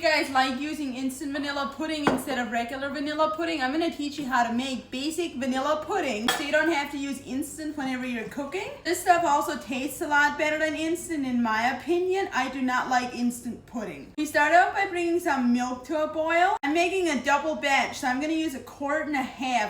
you guys like using instant vanilla pudding instead of regular vanilla pudding, I'm going to teach you how to make basic vanilla pudding so you don't have to use instant whenever you're cooking. This stuff also tastes a lot better than instant in my opinion. I do not like instant pudding. We start out by bringing some milk to a boil. I'm making a double batch, so I'm going to use 1.5 quarts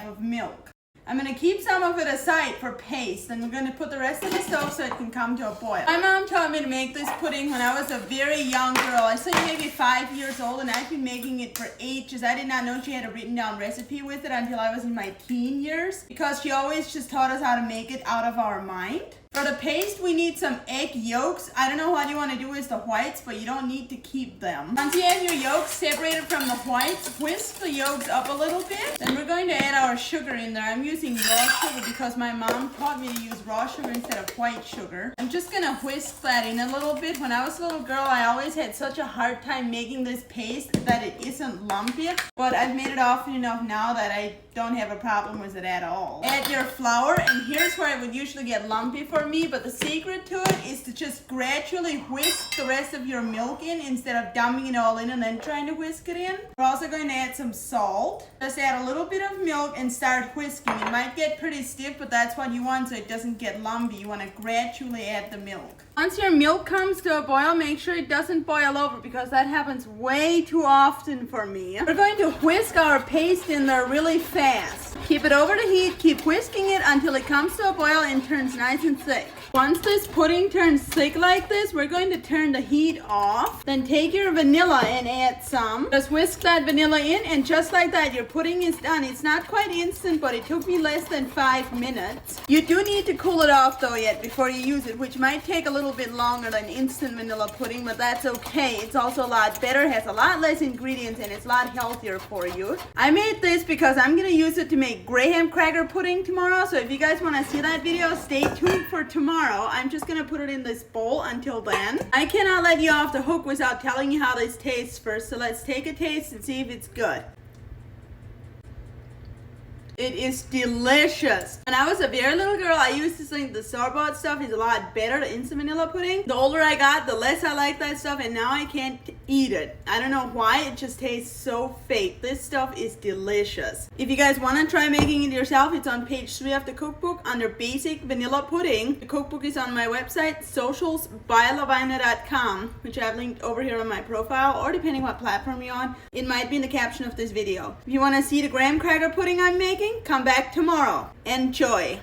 of milk. I'm going to keep some of it aside for paste, and we're going to put the rest on the stove so it can come to a boil. My mom taught me to make this pudding when I was a very young girl. I say maybe 5 years old, and I've been making it for ages. I did not know she had a written down recipe with it until I was in my teen years, because she always just taught us how to make it out of our mind. For the paste, we need some egg yolks. I don't know what you want to do with the whites, but you don't need to keep them. Once you have your yolks separated from the whites, whisk the yolks up a little bit. Then we're going to add our sugar in there. I'm using raw sugar because my mom taught me to use raw sugar instead of white sugar. I'm just going to whisk that in a little bit. When I was a little girl, I always had such a hard time making this paste that it isn't lumpy. But I've made it often enough now that I don't have a problem with it at all. Add your flour, and here's where it would usually get lumpy for me, but the secret to it is to just gradually whisk the rest of your milk in instead of dumping it all in and then trying to whisk it in. We're also going to add some salt. Just add a little bit of milk and start whisking. It might get pretty stiff, but that's what you want so it doesn't get lumpy. You want to gradually add the milk. Once your milk comes to a boil, make sure it doesn't boil over because that happens way too often for me. We're going to whisk our paste in there really fast. Keep it over the heat, keep whisking it until it comes to a boil and turns nice and thick. Once this pudding turns thick like this, we're going to turn the heat off. Then take your vanilla and add some. Just whisk that vanilla in, and just like that, your pudding is done. It's not quite instant, but it took me less than 5 minutes. You do need to cool it off though yet before you use it, which might take a little bit longer than instant vanilla pudding, but that's okay. It's also a lot better, has a lot less ingredients, and it's a lot healthier for you. I made this because I'm going to use it to make graham cracker pudding tomorrow, so if you guys want to see that video, stay tuned for tomorrow. I'm just going to put it in this bowl until then. I cannot let you off the hook without telling you how this tastes first, so let's take a taste and see if it's good. It is delicious. When I was a very little girl, I used to think the store-bought stuff is a lot better, the instant vanilla pudding. The older I got, the less I like that stuff, and now I can't eat it. I don't know why, it just tastes so fake. This stuff is delicious. If you guys want to try making it yourself, it's on page 3 of the cookbook under Basic Vanilla Pudding. The cookbook is on my website, socialsbylavina.com, which I have linked over here on my profile, or depending what platform you're on, it might be in the caption of this video. If you want to see the graham cracker pudding I'm making, come back tomorrow. Enjoy!